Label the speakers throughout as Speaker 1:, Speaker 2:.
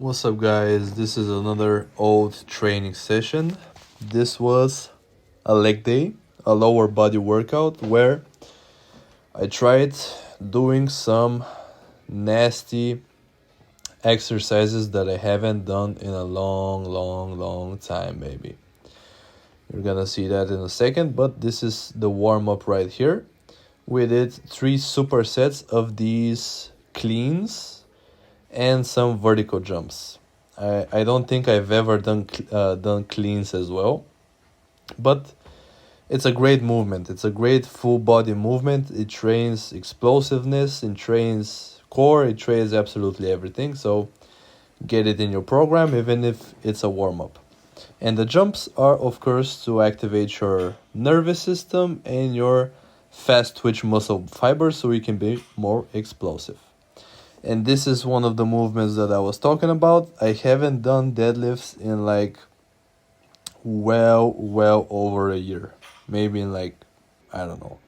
Speaker 1: What's up, guys? This is another old training session. This was a leg day, a lower body workout where I tried doing some nasty exercises that I haven't done in a long time, maybe. You're gonna see that in a second, but this is the warm up right here. We did 3 supersets of these cleans and some vertical jumps. I don't think I've ever done cleans as well, but it's a great movement. It's a great full body movement. It trains explosiveness, it trains core, it trains absolutely everything. So get it in your program, even if it's a warm up. And the jumps are, of course, to activate your nervous system and your fast twitch muscle fibers so you can be more explosive. And this is one of the movements that I was talking about. I haven't done deadlifts in well over a year. Maybe in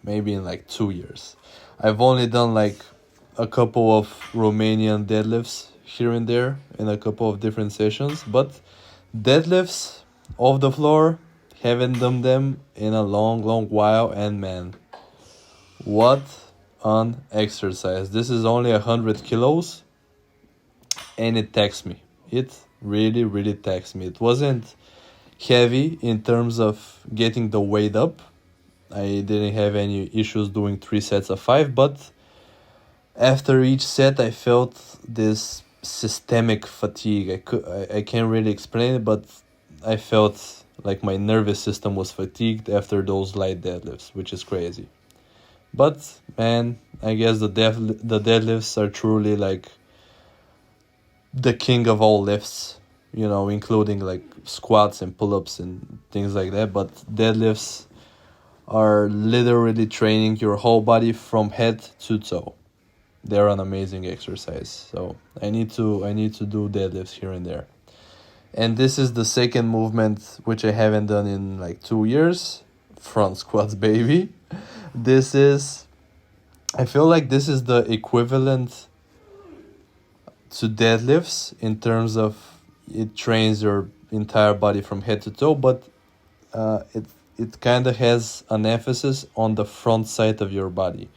Speaker 1: maybe in 2 years. I've only done a couple of Romanian deadlifts here and there in a couple of different sessions. But deadlifts off the floor, haven't done them in a long while. And man, what on exercise. This is only 100 kilos and it taxed me. It really taxed me. It wasn't heavy in terms of getting the weight up. I didn't have any issues doing 3 sets of 5, but after each set I felt this systemic fatigue. I can't really explain it, but I felt like my nervous system was fatigued after those light deadlifts, which is crazy. But man, I guess the deadlifts are truly the king of all lifts, including squats and pull-ups and things like that. But deadlifts are literally training your whole body from head to toe. They're an amazing exercise. So I need to do deadlifts here and there. And this is the second movement which I haven't done in 2 years. Front squats, baby. I feel like this is the equivalent to deadlifts in terms of it trains your entire body from head to toe, but it kind of has an emphasis on the front side of your body.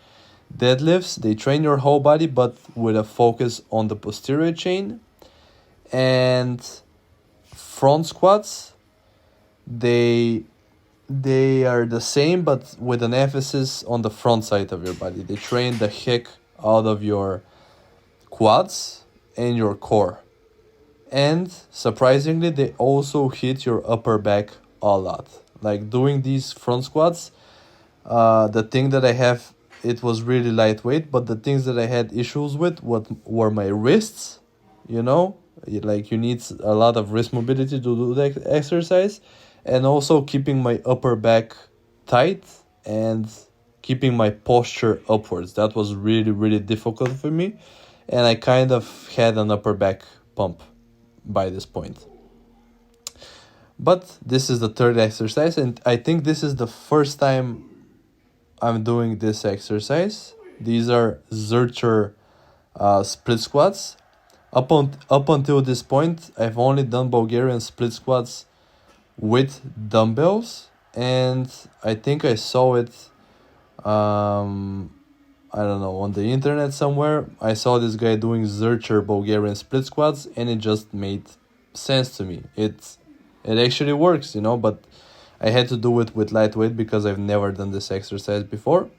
Speaker 1: Deadlifts, they train your whole body, but with a focus on the posterior chain. And front squats, they are the same, but with an emphasis on the front side of your body. They train the heck out of your quads and your core. And surprisingly, they also hit your upper back a lot. Doing these front squats, the thing that I have, it was really lightweight, but the things that I had issues with were my wrists, you need a lot of wrist mobility to do that exercise. And also keeping my upper back tight and keeping my posture upwards. That was really difficult for me. And I kind of had an upper back pump by this point. But this is the third exercise. And I think this is the first time I'm doing this exercise. These are Zercher split squats. Up until this point, I've only done Bulgarian split squats with dumbbells, and I think I saw it I don't know, on the internet somewhere. I saw this guy doing Zercher Bulgarian split squats, and it just made sense to me. It actually works, but I had to do it with lightweight because I've never done this exercise before,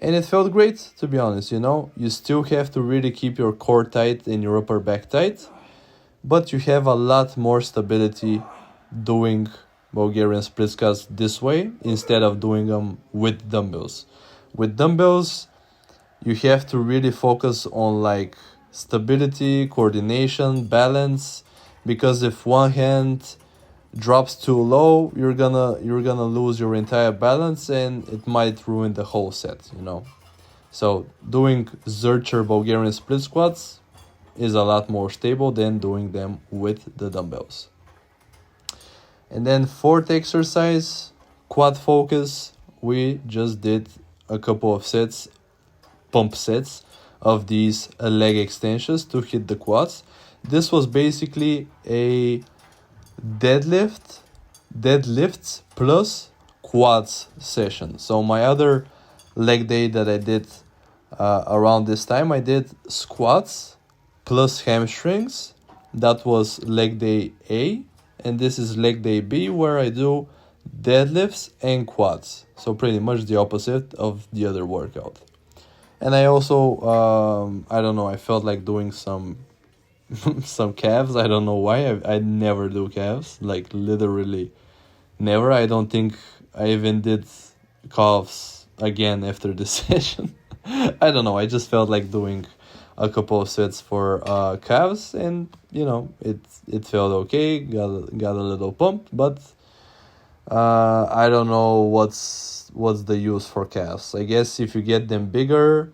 Speaker 1: and it felt great, to be honest. You still have to really keep your core tight and your upper back tight, but you have a lot more stability doing Bulgarian split squats this way instead of doing them with dumbbells. With dumbbells, you have to really focus on stability, coordination, balance, because if one hand drops too low, you're gonna lose your entire balance and it might ruin the whole set, So doing Zercher Bulgarian split squats is a lot more stable than doing them with the dumbbells. And then fourth exercise, quad focus. We just did a couple of pump sets of these leg extensions to hit the quads. This was basically a deadlifts plus quads session. So my other leg day that I did around this time, I did squats plus hamstrings. That was leg day A, and this is leg day B, where I do deadlifts and quads. So pretty much the opposite of the other workout. And I also I don't know, I felt like doing some some calves. I don't know why. I never do calves, like literally never. I don't think I even did calves again after this session. I don't know, I just felt like doing a couple of sets for calves, and you know, it felt okay, got a little pump, but I don't know what's the use for calves. I guess if you get them bigger,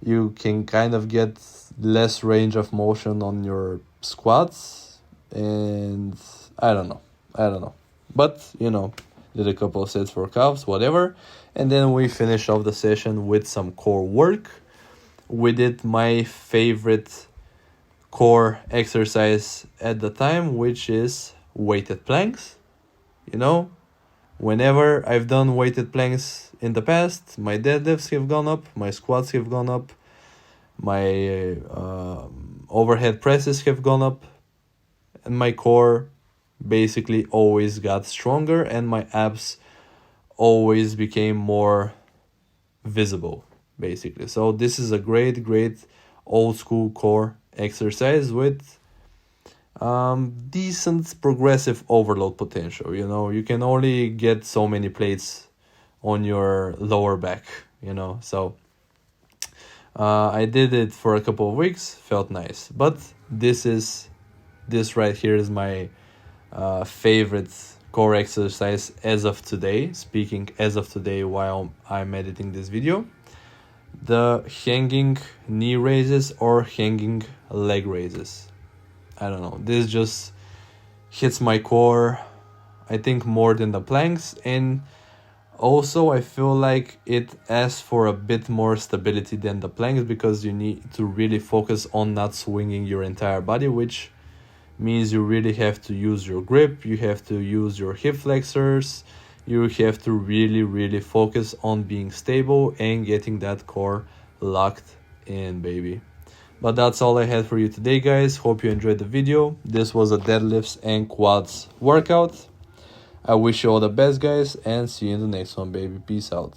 Speaker 1: you can kind of get less range of motion on your squats, and I don't know. But you know, did a couple of sets for calves, whatever, and then we finished off the session with some core work. We did my favorite core exercise at the time, which is weighted planks. You know, whenever I've done weighted planks in the past, my deadlifts have gone up, my squats have gone up, my overhead presses have gone up, and my core basically always got stronger, and my abs always became more visible, basically. So this is a great old school core exercise with decent progressive overload potential. You know, you can only get so many plates on your lower back, you know. So I did it for a couple of weeks, felt nice. But this right here is my favorite core exercise as of today, speaking as of today while I'm editing this video. The hanging knee raises or hanging leg raises. I don't know, this just hits my core, I think, more than the planks, and also I feel like it asks for a bit more stability than the planks, because you need to really focus on not swinging your entire body, which means you really have to use your grip, you have to use your hip flexors, you have to really focus on being stable and getting that core locked in, baby. But that's all I had for you today, guys. Hope you enjoyed the video. This was a deadlifts and quads workout. I wish you all the best, guys, and see you in the next one, baby. Peace out.